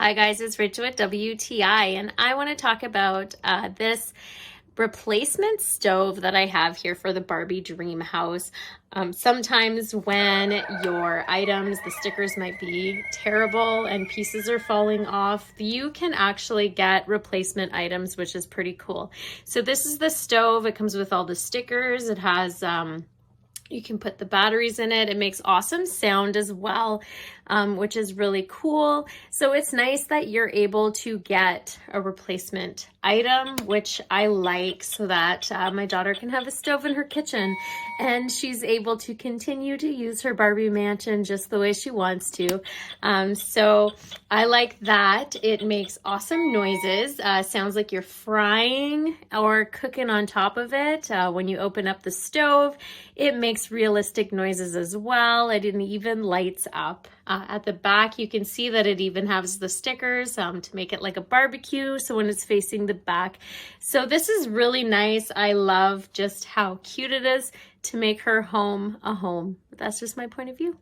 Hi guys, it's Rachel at WTI, and I want to talk about this replacement stove that I have here for the Barbie Dreamhouse. Sometimes when your items, the stickers might be terrible and pieces are falling off, you can actually get replacement items, which is pretty cool. So this is the stove. It comes with all the stickers. It has you can put the batteries in it. It makes awesome sound as well, which is really cool. So it's nice that you're able to get a replacement item, which I like, so that my daughter can have a stove in her kitchen and she's able to continue to use her Barbie mansion just the way she wants to. So I like that. It makes awesome noises. Sounds like you're frying or cooking on top of it. When you open up the stove, it makes realistic noises as well. It even lights up. At the back, you can see that it even has the stickers to make it like a barbecue, so when it's facing the back. So this is really nice. I love just how cute it is to make her home a home. But that's just my point of view.